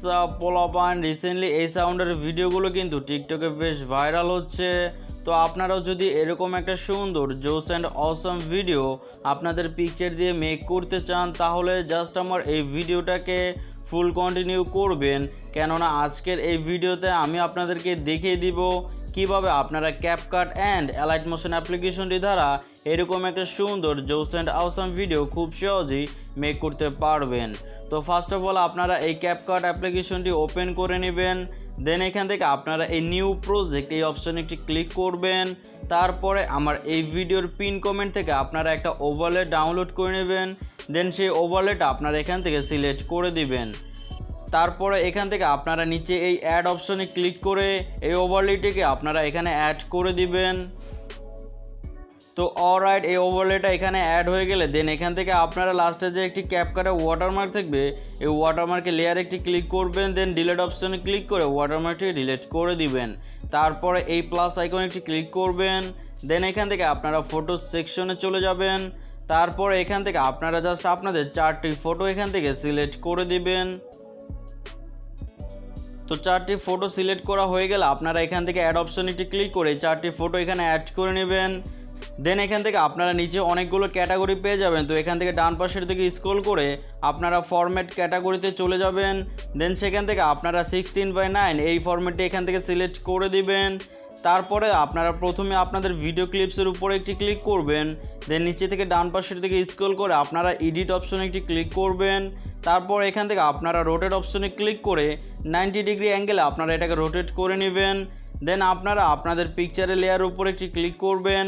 WhatsApp পোলাপাইন recently এই সাউন্ডের ভিডিওগুলো কিন্তু টিকটকে বেশ ভাইরাল হচ্ছে। তো আপনারাও যদি এরকম একটা সুন্দর জোস অ্যান্ড অসম ভিডিও আপনাদের পিকচার দিয়ে মেক করতে চান তাহলে জাস্ট আমার এই ভিডিওটাকে ফুল কন্টিনিউ করবেন, কেননা আজকের এই ভিডিওতে আমি আপনাদেরকে দেখিয়ে দিব কিভাবে আপনারা ক্যাপকাট অ্যান্ড অ্যালাইট মোশন অ্যাপ্লিকেশনটি দ্বারা এরকম একটা সুন্দর জোস অ্যান্ড অসম ভিডিও খুব সহজেই মেক করতে পারবেন। তো ফার্স্ট অফ অল আপনারা এই ক্যাপকাট অ্যাপ্লিকেশনটি ওপেন করে নেবেন। দেন এখান থেকে আপনারা এই নিউ প্রজেক্ট এই অপশনে একটি ক্লিক করবেন। তারপরে আমার এই ভিডিওর পিন কমেন্ট থেকে আপনারা একটা ওভারলে ডাউনলোড করে নেবেন। দেন সেই ওভারলেটা আপনারা এখান থেকে সিলেক্ট করে দিবেন। তারপরে এখান থেকে আপনারা নিচে এই অ্যাড অপশনে ক্লিক করে এই ওভারলেটিকে আপনারা এখানে অ্যাড করে দিবেন। তো অলরাইট, এই ওভারলেটা এখানে অ্যাড হয়ে গেলে দেন এখান থেকে আপনারা লাস্টে যে একটি ক্যাপকাটে ওয়াটারমার্ক থাকবে এই ওয়াটারমার্কে লেয়ার একটি ক্লিক করবেন। দেন ডিলিট অপশনে ক্লিক করে ওয়াটারমার্কটি ডিলিট করে দিবেন। তারপরে এই প্লাস আইকনে একটি ক্লিক করবেন। দেন এখান থেকে আপনারা ফটো সেকশনে চলে যাবেন। তারপরে এখান থেকে আপনারা জাস্ট আপনাদের 4টি ফটো এখান থেকে সিলেক্ট করে দিবেন। তো 4টি ফটো সিলেক্ট করা হয়ে গেলে আপনারা এখান থেকে অ্যাড অপশনে একটি ক্লিক করে 4টি ফটো এখানে অ্যাড করে নেবেন। দেন এখান থেকে আপনারা নিচে অনেকগুলো ক্যাটাগরি পেয়ে যাবেন। তো এখান থেকে ডান পাশের দিকে স্ক্রল করে আপনারা ফরম্যাট ক্যাটাগরিতে চলে যাবেন। দেন সেখান থেকে আপনারা 16:9 এই ফরম্যাটটি এখান থেকে সিলেক্ট করে দিবেন। তারপরে আপনারা প্রথমে আপনাদের ভিডিও ক্লিপসের উপরে একটি ক্লিক করবেন। দেন নিচে থেকে ডান পাশের দিকে স্ক্রল করে আপনারা এডিট অপশনে একটি ক্লিক করবেন। তারপর এখান থেকে আপনারা রোটেট অপশনে ক্লিক করে 90 ডিগ্রি অ্যাঙ্গেলে আপনারা এটাকে রোটেট করে নেবেন। দেন আপনারা আপনাদের পিকচারের লেয়ার উপরে একটি ক্লিক করবেন।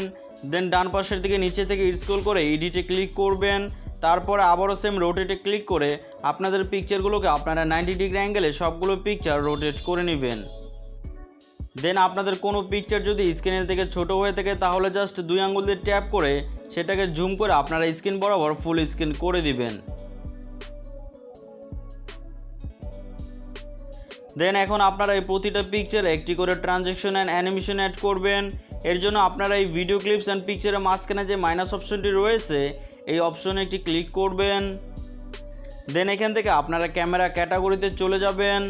দেন ডান পাশের দিকে নিচে থেকে স্ক্রল করে এডিটে ক্লিক করবেন। তারপর আবারও সেম রোটেটে ক্লিক করে আপনাদের পিকচারগুলোকে আপনারা 90 ডিগ্রি অ্যাঙ্গেলে সবগুলো পিকচার রোটেট করে নেবেন। দেন আপনাদের কোনো পিকচার যদি স্ক্রিনের থেকে ছোট হয়ে থাকে তাহলে জাস্ট 2 আঙ্গুল দিয়ে ট্যাপ করে সেটাকে জুম করে আপনারা স্ক্রিন বরাবর ফুল স্ক্রিন করে দিবেন। দেন এখন আপনারা এই প্রতিটা পিকচারে একটি করে ট্রানজ্যাকশন অ্যান্ড অ্যানিমেশন অ্যাড করবেন। এর জন্য আপনারা এই ভিডিও ক্লিপস অ্যান্ড পিকচারের মাঝখানে যে মাইনাস অপশনটি রয়েছে এই অপশনে একটি ক্লিক করবেন। দেন এখান থেকে আপনারা ক্যামেরা ক্যাটাগরিতে চলে যাবেন।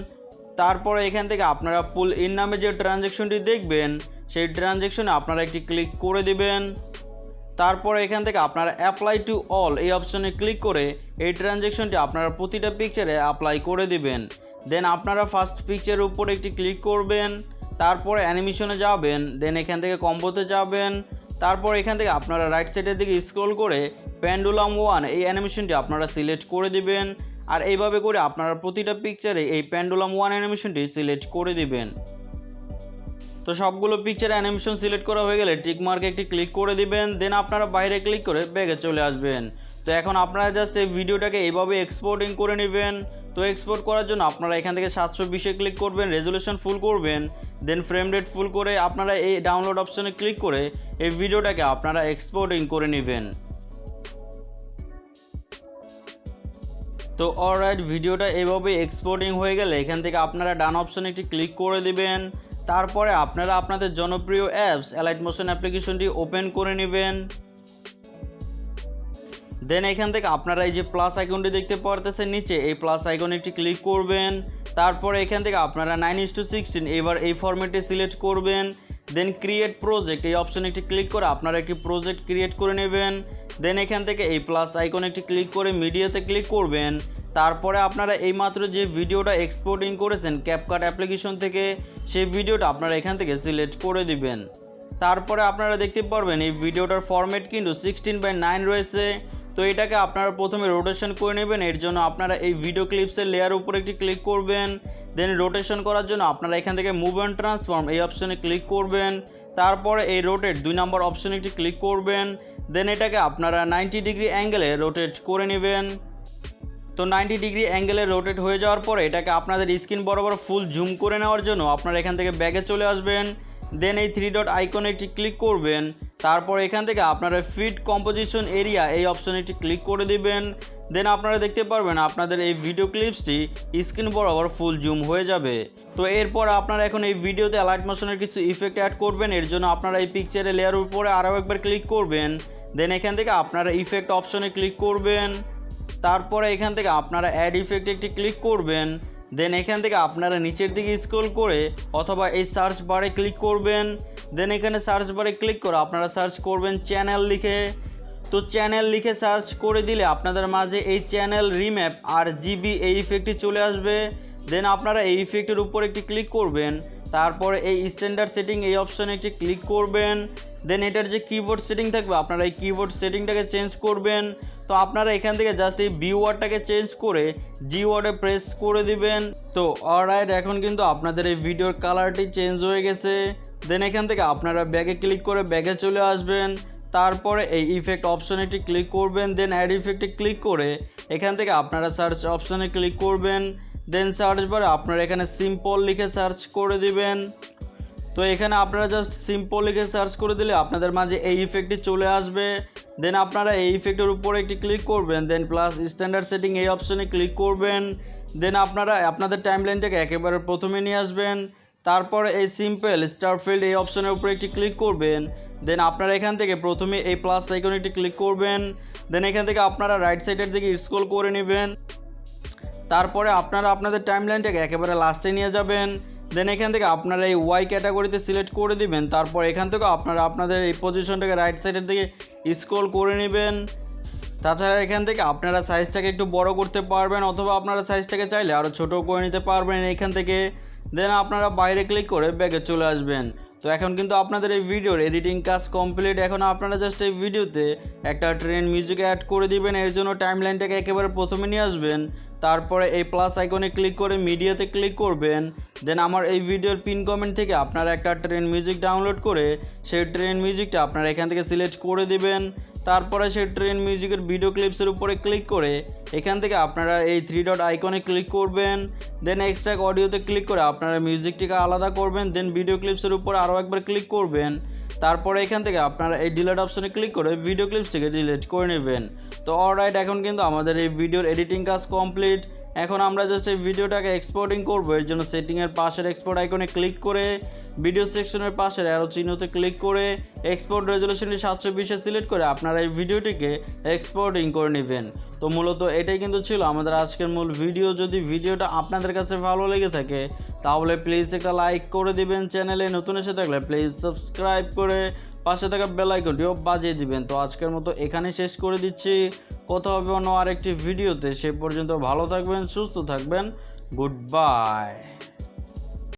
তারপরে এখান থেকে আপনারা পুল ইন নামে যে ট্রানজ্যাকশনটি দেখবেন সেই ট্রানজ্যাকশনে আপনারা একটি ক্লিক করে দিবেন। তারপরে এখান থেকে আপনারা অ্যাপ্লাই টু অল এই অপশনে ক্লিক করে এই ট্রানজ্যাকশনটি আপনারা প্রতিটা পিকচারে অ্যাপ্লাই করে দিবেন। দেন আপনারা ফার্স্ট পিকচারের উপরে একটি ক্লিক করবেন। তারপরে অ্যানিমেশনে যাবেন। দেন এখান থেকে কম্বোতে যাবেন। তারপর এখান থেকে আপনারা রাইট সাইডের দিকে স্ক্রল করে পেন্ডুলাম 1 এই অ্যানিমেশনটি আপনারা সিলেক্ট করে দিবেন। আর এইভাবে করে আপনারা প্রতিটা পিকচারে এই পেন্ডুলাম 1 অ্যানিমেশনটি সিলেক্ট করে দিবেন। তো সবগুলো পিকচার অ্যানিমেশন সিলেক্ট করা হয়ে গেলে টিক মার্কে একটি ক্লিক করে দিবেন। দেন আপনারা বাইরে ক্লিক করে ব্যাগে চলে আসবেন। তো এখন আপনারা জাস্ট এই ভিডিওটাকে এইভাবে এক্সপোর্টিং করে নেবেন। তো এক্সপোর্ট করার জন্য আপনারা এখান থেকে 720-এ ক্লিক করবেন, রেজুলেশন ফুল করবেন। দেন ফ্রেম রেট ফুল করে আপনারা এই ডাউনলোড অপশনে ক্লিক করে এই ভিডিওটাকে আপনারা এক্সপোর্টিং করে নেবেন। তো অলরাইট, ভিডিওটা এভাবে এক্সপোর্টিং হয়ে গেলে এখান থেকে আপনারা ডান অপশনে একটি ক্লিক করে দিবেন। তারপরে আপনারা আপনাদের জনপ্রিয় অ্যাপস অ্যালাইট মোশন অ্যাপ্লিকেশনটি ওপেন করে নেবেন। দেন এখান থেকে আপনারা এই যে প্লাস আইকনটি দেখতে পারতেছেন নিচে এই প্লাস আইকনে একটি ক্লিক করবেন। তারপরে এখান থেকে আপনারা 9:16 এবার এই ফরম্যাটে সিলেক্ট করবেন। দেন ক্রিয়েট প্রজেক্ট এই অপশনে একটি ক্লিক করে আপনারা একটি প্রজেক্ট ক্রিয়েট করে নেবেন। দেন এখান থেকে এই প্লাস আইকনে একটি ক্লিক করে মিডিয়াতে ক্লিক করবেন। তারপরে আপনারা এইমাত্র যে ভিডিওটা এক্সপোর্টিং করেছেন ক্যাপকাট অ্যাপ্লিকেশন থেকে সেই ভিডিওটা আপনারা এখান থেকে সিলেক্ট করে দিবেন। তারপরে আপনারা দেখতে পারবেন এই ভিডিওটার ফরম্যাট কিন্তু 16:9 রয়েছে। তো এটাকে আপনারা প্রথমে রোটেশন করে নেবেন। এর জন্য আপনারা এই ভিডিও ক্লিপসের লেয়ার উপরে একটি ক্লিক করবেন। দেন রোটেশন করার জন্য আপনারা এখান থেকে মুভ অ্যান্ড ট্রান্সফর্ম এই অপশনে ক্লিক করবেন। তারপরে এই রোটেট 2 নম্বর অপশনে একটি ক্লিক করবেন। দেন এটাকে আপনারা 90 ডিগ্রি অ্যাঙ্গেলে রোটেট করে নেবেন। তো 90 ডিগ্রি অ্যাঙ্গেলে রোটেট হয়ে যাওয়ার পরে এটাকে আপনাদের স্ক্রিন বরাবর ফুল জুম করে নেওয়ার জন্য আপনারা এখান থেকে ব্যাগে চলে আসবেন। দেন এই 3 ডট আইকনে একটি ক্লিক করবেন। তারপর এখান থেকে আপনারা ফিট কম্পোজিশন এরিয়া এই অপশনে একটি ক্লিক করে দিবেন। দেন আপনারা দেখতে পারবেন আপনাদের এই ভিডিও ক্লিপসটি স্ক্রিন বরাবর ফুল জুম হয়ে যাবে। তো এরপর আপনারা এখন এই ভিডিওতে অ্যালাইট মোশনের কিছু ইফেক্ট অ্যাড করবেন। এর জন্য আপনারা এই পিকচারের লেয়ার উপরে আরও একবার ক্লিক করবেন। দেন এখান থেকে আপনারা ইফেক্ট অপশনে ক্লিক করবেন। তারপরে এখান থেকে আপনারা অ্যাড ইফেক্ট একটি ক্লিক করবেন। দেন এখান থেকে আপনারা নিচের দিকে স্ক্রল করে অথবা এই সার্চ বারে ক্লিক করবেন। দেন এখানে সার্চ বারে ক্লিক করে আপনারা সার্চ করবেন চ্যানেল লিখে। তো চ্যানেল লিখে সার্চ করে দিলে আপনাদের মাঝে এই চ্যানেল রিম্যাপ আর জিবি এই ইফেক্টটি চলে আসবে। দেন আপনারা এই ইফেক্টের উপর একটি ক্লিক করবেন, তারপরে এই স্ট্যান্ডার্ড সেটিং এই অপশনে একটি ক্লিক করবেন। দেন এটার যে কিবোর্ড সেটিং থাকবে আপনারা এই কিবোর্ড সেটিংটাকে চেঞ্জ করবেন। তো আপনারা এখান থেকে জাস্ট এই বি ওয়ার্ডটাকে চেঞ্জ করে জি ওয়ার্ডে প্রেস করে দিবেন। তো অলরাইট, এখন কিন্তু আপনাদের এই ভিডিওর কালারটি চেঞ্জ হয়ে গেছে। দেন এখান থেকে আপনারা ব্যাগে ক্লিক করে ব্যাগে চলে আসবেন, তারপরে এই ইফেক্ট অপশনে একটি ক্লিক করবেন। দেন অ্যাড ইফেক্টে ক্লিক করে এখান থেকে আপনারা সার্চ অপশনে ক্লিক করবেন। দেন সার্চ বারে আপনারা এখানে সিম্পল লিখে সার্চ করে দিবেন। তো এখানে আপনারা জাস্ট সিম্পল লিখে সার্চ করে দিলে আপনাদের মাঝে এই ইফেক্টটি চলে আসবে। দেন আপনারা এই ইফেক্টের উপরে একটি ক্লিক করবেন, দেন প্লাস স্ট্যান্ডার্ড সেটিং এই অপশনে ক্লিক করবেন। দেন আপনারা আপনাদের টাইমলাইনটাকে একেবারে প্রথমে নিয়ে আসবেন, তারপরে এই সিম্পল স্টার ফিল্ড এই অপশনের উপরে একটি ক্লিক করবেন। দেন আপনারা এখান থেকে প্রথমে এই প্লাস আইকনে একটি ক্লিক করবেন। দেন এখান থেকে আপনারা রাইট সাইডের দিকে স্ক্রল করে নেবেন, তারপরে আপনারা আপনাদের টাইমলাইনটাকে একেবারে লাস্টে নিয়ে যাবেন। দেন এখান থেকে আপনারা এই ওয়াই ক্যাটাগরিতে সিলেক্ট করে দিবেন, তারপর এখান থেকে আপনারা আপনাদের এই পজিশনটাকে রাইট সাইডের দিকে স্ক্রল করে নেবেন। তাছাড়া এখান থেকে আপনারা সাইজটাকে একটু বড় করতে পারবেন অথবা আপনারা সাইজটাকে চাইলে আরও ছোটো করে নিতে পারবেন এখান থেকে। দেন আপনারা বাইরে ক্লিক করে ব্যাগে চলে আসবেন। তো এখন কিন্তু আপনাদের এই ভিডিওর এডিটিং কাজ কমপ্লিট। এখন আপনারা জাস্ট এই ভিডিওতে একটা ট্রেন মিউজিক অ্যাড করে দিবেন। এর জন্য টাইমলাইনটাকে একেবারে প্রথমে নিয়ে আসবেন, তারপরে এই প্লাস আইকনে ক্লিক করে মিডিয়াতে ক্লিক করবেন। দেন আমার এই ভিডিওর পিন কমেন্ট থেকে আপনারা একটা ট্রেন মিউজিক ডাউনলোড করে সেই ট্রেন মিউজিকটা আপনারা এখান থেকে সিলেক্ট করে দিবেন। তারপরে সেই ট্রেন মিউজিকের ভিডিও ক্লিপসের উপরে ক্লিক করে এখান থেকে আপনারা এই 3 ডট আইকনে ক্লিক করবেন। দেন এক্সট্রাক্ট অডিওতে ক্লিক করে আপনারা মিউজিকটিকে আলাদা করবেন। দেন ভিডিও ক্লিপসের উপরে আরও একবার ক্লিক করবেন, তারপরে এখান থেকে আপনারা এই ডিলিট অপশনে ক্লিক করে ভিডিও ক্লিপসটিকে ডিলিট করে নেবেন। তো অলরাইট, এখন কিন্তু আমাদের এই ভিডিওর এডিটিং কাজ কমপ্লিট। এখন আমরা জাস্ট এই ভিডিওটাকে এক্সপোর্টিং করবো। এর জন্য সেটিংয়ের পাশের এক্সপোর্ট আইকনে ক্লিক করে ভিডিও সেকশনের পাশের অ্যারো চিহ্নতে ক্লিক করে এক্সপোর্ট রেজলিউশনটি 720-এ সিলেক্ট করে আপনারা এই ভিডিওটিকে এক্সপোর্টিং করে নেবেন। তো মূলত এটাই কিন্তু ছিল আমাদের আজকের মূল ভিডিও। যদি ভিডিওটা আপনাদের কাছে ভালো লেগে থাকে তাহলে প্লিজ একটা লাইক করে দিবেন। চ্যানেলে নতুন এসে থাকলে প্লিজ সাবস্ক্রাইব করে পাশে থাকা বেল আইকনটিও বাজিয়ে দিবেন। তো আজকের মতো এখানে শেষ করে দিচ্ছি। কথা হবে অন্য আরেকটি ভিডিওতে। সে পর্যন্ত ভালো থাকবেন, সুস্থ থাকবেন। Good bye.